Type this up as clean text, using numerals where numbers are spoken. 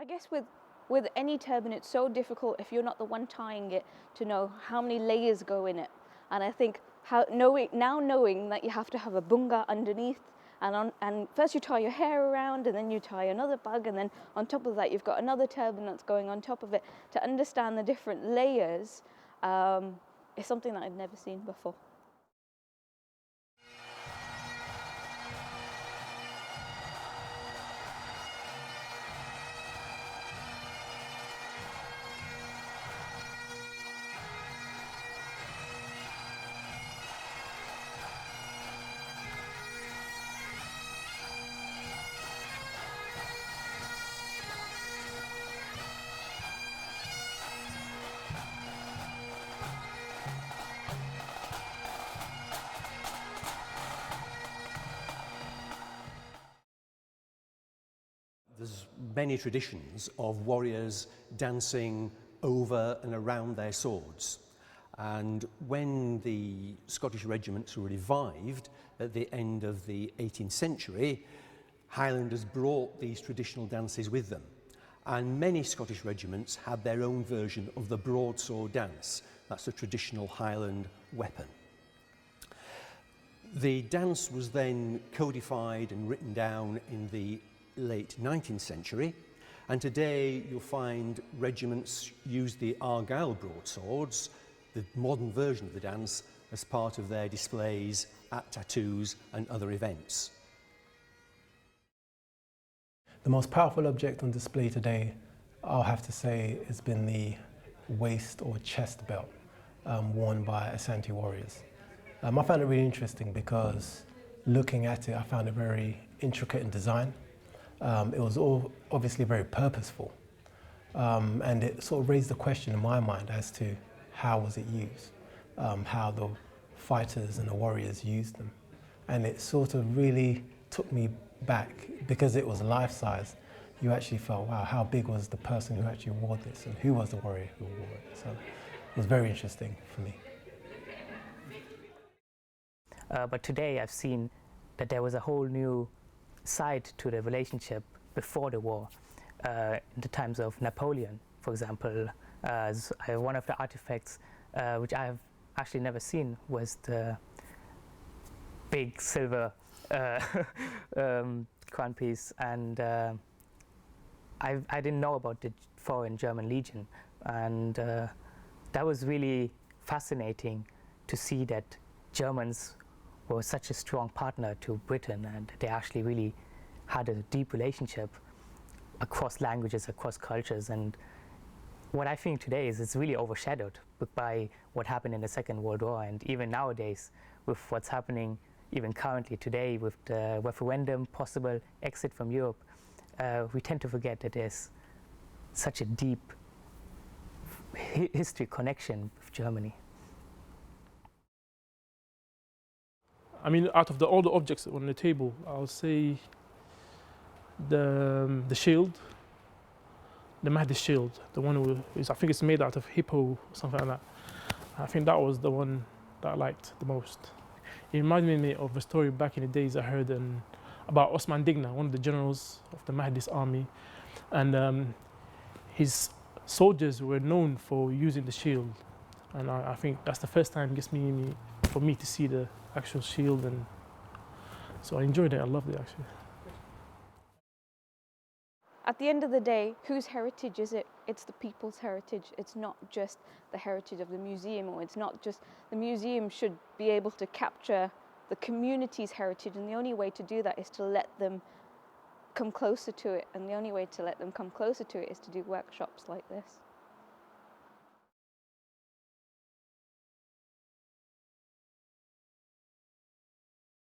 guess with any turban, it's so difficult if you're not the one tying it to know how many layers go in it. And I think knowing that you have to have a bunga underneath, and first you tie your hair around, and then you tie another bag, and then on top of that you've got another turban that's going on top of it. To understand the different layers is something that I've never seen before. There's many traditions of warriors dancing over and around their swords. And when the Scottish regiments were revived at the end of the 18th century, Highlanders brought these traditional dances with them. And many Scottish regiments had their own version of the broadsword dance. That's a traditional Highland weapon. The dance was then codified and written down in the late 19th century, and today you'll find regiments use the Argyll broadswords, the modern version of the dance, as part of their displays at tattoos and other events. The most powerful object on display today, I'll have to say, has been the waist or chest belt worn by Asante warriors. I found it really interesting because looking at it, I found it very intricate in design. It was all obviously very purposeful, and it sort of raised the question in my mind as to how was it used, how the fighters and the warriors used them. And it sort of really took me back, because it was life-size. You actually felt, wow, how big was the person who actually wore this, and who was the warrior who wore it? So it was very interesting for me. But today I've seen that there was a whole new side to the relationship before the war. In the times of Napoleon, for example, one of the artifacts which I have actually never seen was the big silver crown piece, and I didn't know about the foreign German Legion, and that was really fascinating to see that Germans were such a strong partner to Britain, and they actually really had a deep relationship across languages, across cultures. And what I think today is it's really overshadowed by what happened in the Second World War, and even nowadays with what's happening even currently today with the referendum, possible exit from Europe, we tend to forget that there's such a deep history connection with Germany. I mean, out of all the objects on the table, I'll say the shield, the Mahdi shield, the one I think it's made out of hippo or something like that. I think that was the one that I liked the most. It reminded me of a story back in the days I heard about Osman Digna, one of the generals of the Mahdi's army, and his soldiers were known for using the shield, and I think that's the first time for me to see the actual shield, and so I enjoyed it. I loved it actually. At the end of the day, whose heritage is it? It's the people's heritage. It's not just the heritage of the museum, or it's not just the museum should be able to capture the community's heritage, and the only way to do that is to let them come closer to it, and the only way to let them come closer to it is to do workshops like this.